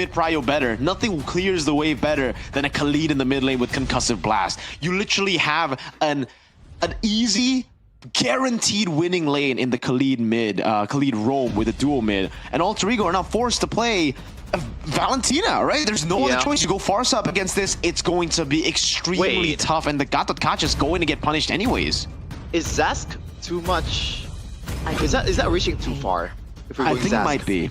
mid prio better? Nothing clears the way better than a Khalid in the mid lane with concussive blast. You literally have an easy, guaranteed winning lane in the Khalid mid, Khalid roam with a dual mid, and Alter Ego are now forced to play Valentina, right? There's no other choice. You go Farsa up against this, it's going to be extremely tough, and the Gatot Kacha is going to get punished anyways. Is Zask too much? Is that reaching too far? If we're going I think Zask? It might be.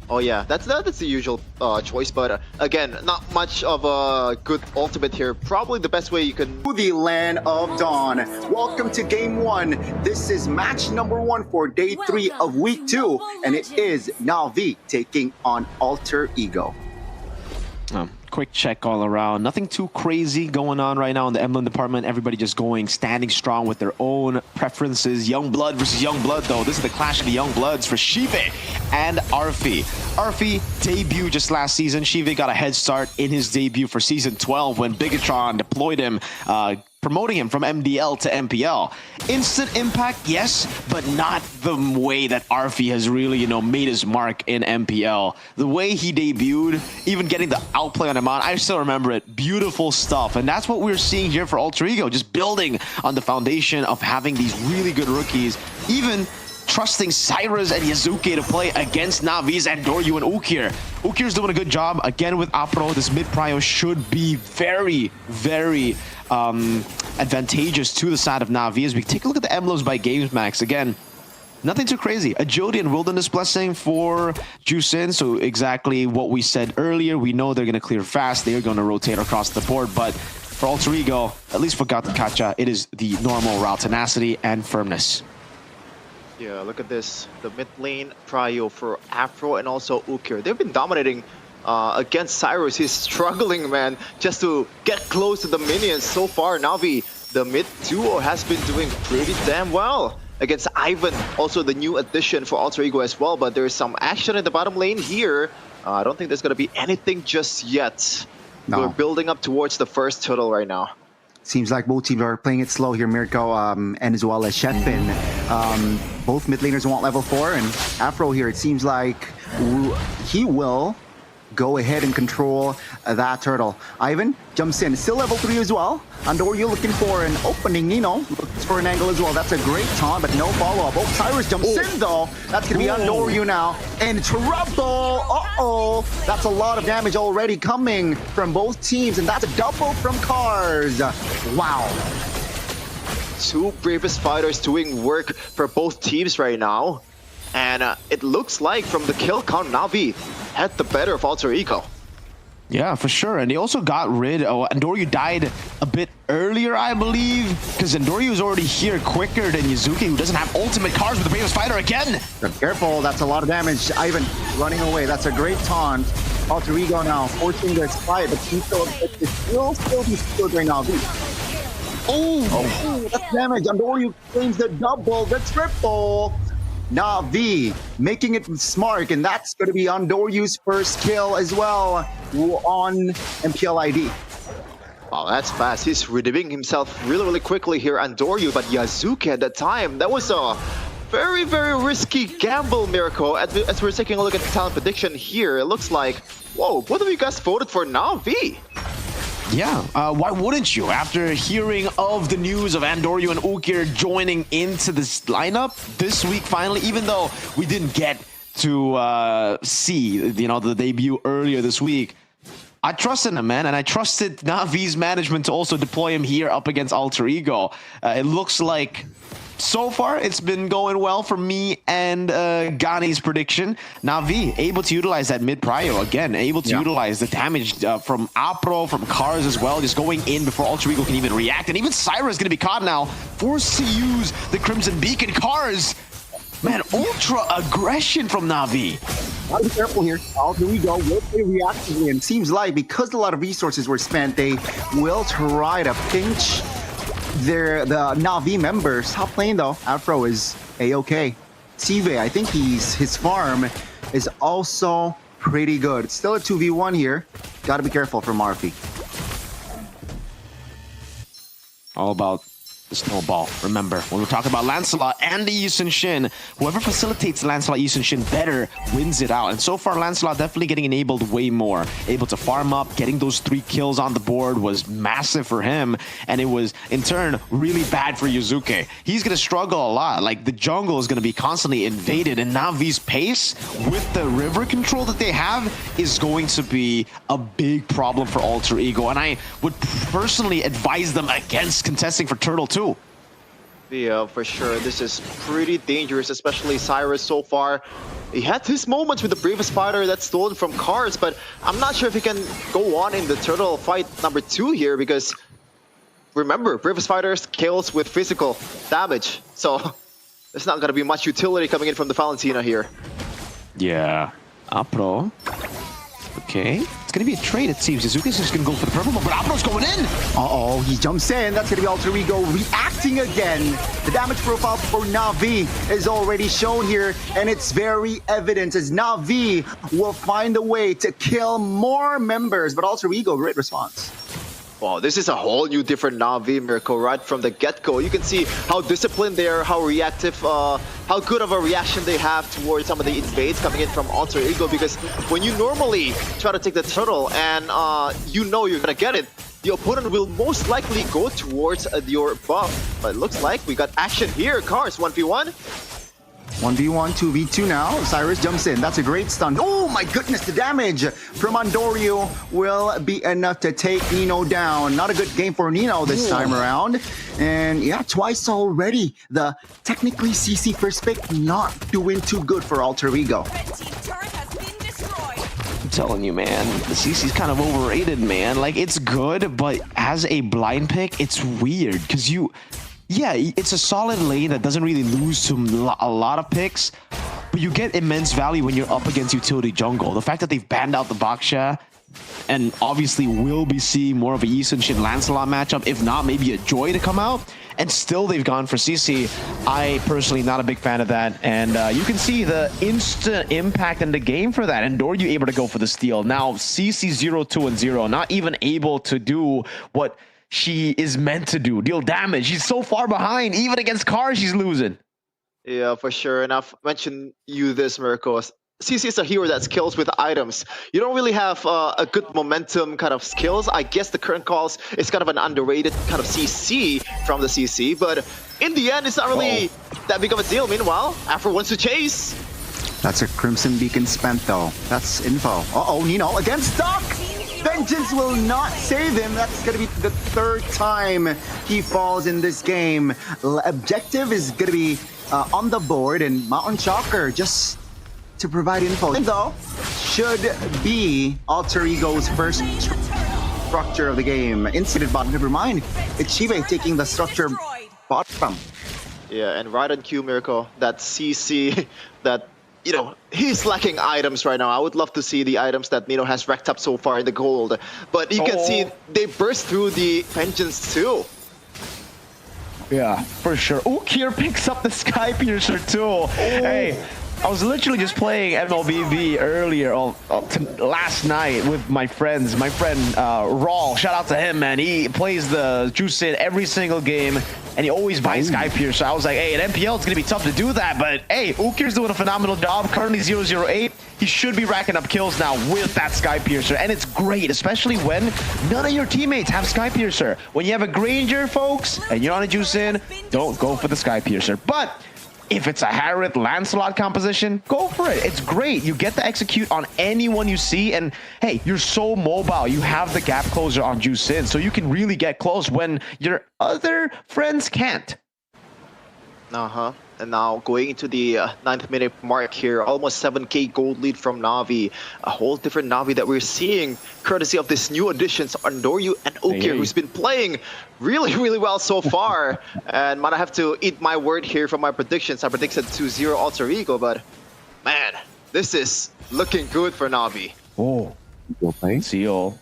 Oh yeah, that's the usual choice, but again, not much of a good ultimate here. Probably the best way you can... The land of Dawn. Welcome to game 1. This is match number 1 for day 3 of week 2, and it is Navi taking on Alter Ego. Quick check all around. Nothing too crazy going on right now in the emblem department. Everybody just standing strong with their own preferences. Young Blood versus Young Blood, though. This is the clash of the Young Bloods for Shive and Arfi. Arfi debuted just last season. Shive got a head start in his debut for season 12 when Bigatron deployed him, promoting him from MDL to MPL. Instant impact, yes, but not the way that Arfi has really, made his mark in MPL. The way he debuted, even getting the outplay on Amon, I still remember it. Beautiful stuff. And that's what we're seeing here for Alter Ego, just building on the foundation of having these really good rookies, even trusting Cyrus and Yazuki to play against Navi's and Doryu and Ukir. Ukir's doing a good job. Again, with Apro, this mid-prio should be very, very advantageous to the side of Navi. As we take a look at the emblems by GamesMax, again, nothing too crazy. Agility and Wilderness Blessing for Jusin, so exactly what we said earlier. We know they're going to clear fast. They're going to rotate across the board, but for Alter Ego, at least for Gatot Kacha, it is the normal route, tenacity and firmness. Yeah, look at this. The mid lane prio for Afro and also Ukir. They've been dominating against Cyrus. He's struggling, man, just to get close to the minions. So far, Navi, the mid duo, has been doing pretty damn well against Ivan. Also the new addition for Alter Ego as well, but there's some action in the bottom lane here. I don't think there's going to be anything just yet. No. We're building up towards the first turtle right now. Seems like both teams are playing it slow here, Mirko, and as well as Shetpin. Both mid laners want level 4, and Afro here, it seems like he will go ahead and control that turtle. Ivan jumps in, still level 3 as well. Andoryu looking for an opening, looks for an angle as well. That's a great taunt, but no follow-up. Oh, Cyrus jumps in though. That's gonna be Andoryu now. And trouble! Uh-oh! That's a lot of damage already coming from both teams, and that's a double from Cars. Wow. Two bravest fighters doing work for both teams right now. And it looks like from the kill count, Navi had the better of Alter Ego. Yeah, for sure. And they also got rid of... Andoryu died a bit earlier, I believe, because Andoryu is already here quicker than Yazuki, who doesn't have ultimate cars with the bravest fighter again. But careful, that's a lot of damage. Ivan running away. That's a great taunt. Alter Ego now forcing their spy, but he still be skilled right now. Oh, that's damage. Andoryu claims the double, the triple. Navi making it smart, and that's going to be Andoryu's first kill as well on MPL ID. Oh, that's fast. He's redeeming himself really, really quickly here, Andoryu, but Yazuki at that time, that was a very, very risky gamble, Miracle. As we're taking a look at the talent prediction here, it looks like, whoa, both of you guys voted for Navi. Yeah, why wouldn't you? After hearing of the news of Andoryu and Ukir joining into this lineup this week, finally, even though we didn't get to see, the debut earlier this week, I trusted him, man, and I trusted Navi's management to also deploy him here up against Alter Ego. It looks like so far it's been going well for me and Gani's prediction. Navi able to utilize that mid prio again, able to utilize the damage from Apro, from Cars as well, just going in before Alter Ego can even react. And even Cyrus is going to be caught now, forced to use the Crimson Beacon. Cars, man, ultra aggression from Navi. Gotta be careful here. Alter Ego will play reactively, and it seems like because a lot of resources were spent, they will try to pinch the Navi members. Stop playing though. Afro is a-okay. Sive, I think his farm is also pretty good. It's still a 2v1 here. Gotta be careful from Arfi. All about the snowball. Remember, when we're talking about Lancelot and the Yi Sun-shin, whoever facilitates Lancelot Yi Sun-shin better wins it out. And so far, Lancelot definitely getting enabled way more. Able to farm up, getting those 3 kills on the board was massive for him. And it was, in turn, really bad for Yuzuke. He's going to struggle a lot. Like, the jungle is going to be constantly invaded. And Navi's pace, with the river control that they have, is going to be a big problem for Alter Ego. And I would personally advise them against contesting for Turtle too. Yeah, for sure. This is pretty dangerous, especially Cyrus so far. He had his moments with the Bravest Fighter that's stolen from Cars, but I'm not sure if he can go on in the Turtle fight number 2 here because remember, Bravest Fighter kills with physical damage. So there's not going to be much utility coming in from the Valentina here. Yeah. Apro. Okay. It's going to be a trade, it seems. Yuzuke's just going to go for the purple one, but Apro's going in! Uh-oh, he jumps in. That's going to be Alter Ego reacting again. The damage profile for Navi is already shown here, and it's very evident as Navi will find a way to kill more members, but Alter Ego, great response. Wow, this is a whole new different Navi, Mirko, right from the get-go. You can see how disciplined they are, how reactive, how good of a reaction they have towards some of the invades coming in from Alter Ego, because when you normally try to take the turtle and you know you're gonna get it, the opponent will most likely go towards your buff. But it looks like we got action here. Cars, 1v1. 1v1, 2v2 now. Cyrus jumps in. That's a great stun. Oh my goodness, the damage from Andorio will be enough to take Nino down. Not a good game for Nino this time around. And yeah, twice already. The technically CC first pick not doing too good for Alter Ego. I'm telling you, man, the CC's kind of overrated, man. Like, it's good, but as a blind pick, it's weird because yeah, it's a solid lane that doesn't really lose to a lot of picks, but you get immense value when you're up against utility jungle. The fact that they've banned out the Baksha, and obviously will be seeing more of a Yi Sun-shin Lancelot matchup, if not maybe a Joy to come out, and still they've gone for CC. I personally not a big fan of that, and you can see the instant impact in the game for that. And Doryu able to go for the steal. Now CC 0-2 and 0, not even able to do what she is meant to do, deal damage. She's so far behind, even against Cars, she's losing. Yeah, for sure. And I've mentioned you this, Mirko. CC is a hero that skills with items. You don't really have a good momentum kind of skills. I guess the current calls is kind of an underrated kind of CC from the CC, but in the end, it's not really that big of a deal. Meanwhile, Afro wants to chase. That's a Crimson Beacon spent though. That's info. Uh-oh, Nino again stuck! Vengeance will not save him. That's going to be the 3rd time he falls in this game. Objective is going to be on the board, and Mountain Shocker just to provide info. Though, should be Alter Ego's first structure of the game. Incident bottom, never mind. It's Shive taking the structure bottom. Yeah, and right on cue, Mirko, that CC, that, you know, he's lacking items right now. I would love to see the items that Nino has racked up so far in the gold. But you can see they burst through the Vengeance too. Yeah, for sure. Ukir picks up the Sky Piercer too. Hey, I was literally just playing MLBB earlier last night with my friends. My friend Rawl, shout out to him, man. He plays the Juicin every single game, and he always buys Sky Piercer. I was like, hey, at MPL it's gonna be tough to do that, but hey, Ukir's doing a phenomenal job. Currently 0-0-8. He should be racking up kills now with that Sky Piercer, and it's great, especially when none of your teammates have Sky Piercer. When you have a Granger, folks, and you're on a Juicin, don't go for the Sky Piercer. But if it's a Harith Lancelot composition, go for it. It's great. You get to execute on anyone you see, and hey, you're so mobile. You have the gap closer on Juicin, so you can really get close when your other friends can't. And now going into the 9th minute mark here, almost 7k gold lead from Navi. A whole different Navi that we're seeing, courtesy of this new additions, Andoryu and Ukir, who's been playing really, really well so far. And might have to eat my word here for my predictions. I predicted 2-0 Alter Ego, but man, this is looking good for Navi. Go play. Seal.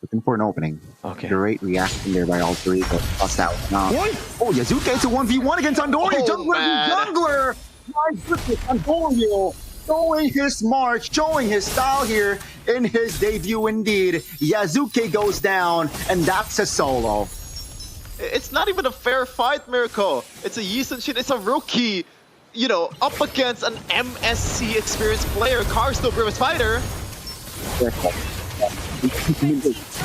Looking for an opening. Okay. Great reaction there by Alter Ego. Bust out. Now. Oh, Yazuke, it's a 1v1 against Andoryu. Jungler. My goodness, Andoryu showing his march, showing his style here in his debut indeed. Yazuke goes down, and that's a solo. It's not even a fair fight, Miracle. It's a Yisun Shin, it's a rookie, you know, up against an MSC experienced player, Karsto Grievous Fighter.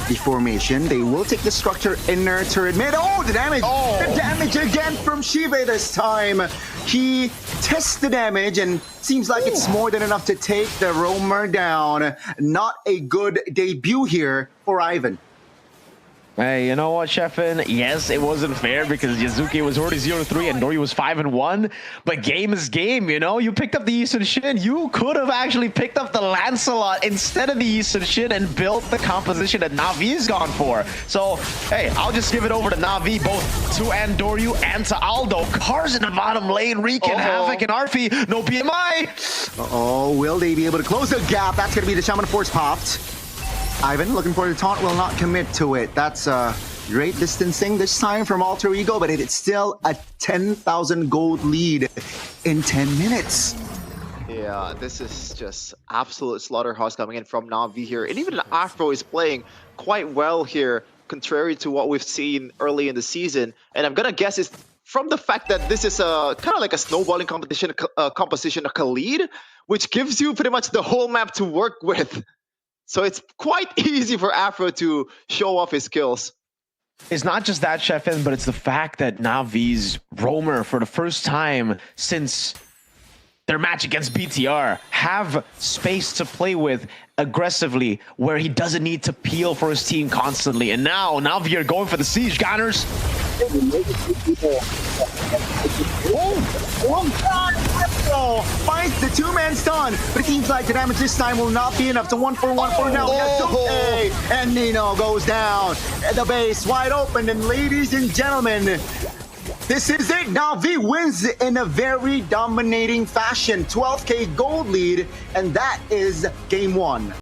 The formation, they will take the structure inner turret mid. Oh, the damage! Oh. The damage again from Shive this time. He tests the damage and seems like it's more than enough to take the roamer down. Not a good debut here for Ivan. Hey, you know what, Sheffin? Yes, it wasn't fair because Yazuki was already 0-3 and Dori was 5-1. But game is game, you know? You picked up the Yisun Shin. You could have actually picked up the Lancelot instead of the Yisun Shin and built the composition that Navi's gone for. So, hey, I'll just give it over to Navi, both to Andoryu and to Aldo. Cars in the bottom lane, Reekin, Havoc, and Arfi. No PMI. Oh, will they be able to close the gap? That's going to be the Shaman Force popped. Ivan looking for the taunt, will not commit to it. That's great distancing this time from Alter Ego, but it's still a 10,000 gold lead in 10 minutes. Yeah, this is just absolute slaughterhouse coming in from Navi here. And even Afro is playing quite well here, contrary to what we've seen early in the season. And I'm gonna guess it's from the fact that this is a kind of like a snowballing competition, composition of Khalid, which gives you pretty much the whole map to work with. So it's quite easy for Afro to show off his skills. It's not just that, Sheffin, but it's the fact that Navi's roamer, for the first time since their match against BTR, have space to play with aggressively where he doesn't need to peel for his team constantly. And now Navi are going for the siege, Gunners. Finds the two-man stun, but it seems like the damage this time will not be enough. To 1-for-1 for now. And Nino goes down at the base, wide open. And ladies and gentlemen, this is it. Navi wins in a very dominating fashion. 12K gold lead, and that is game one.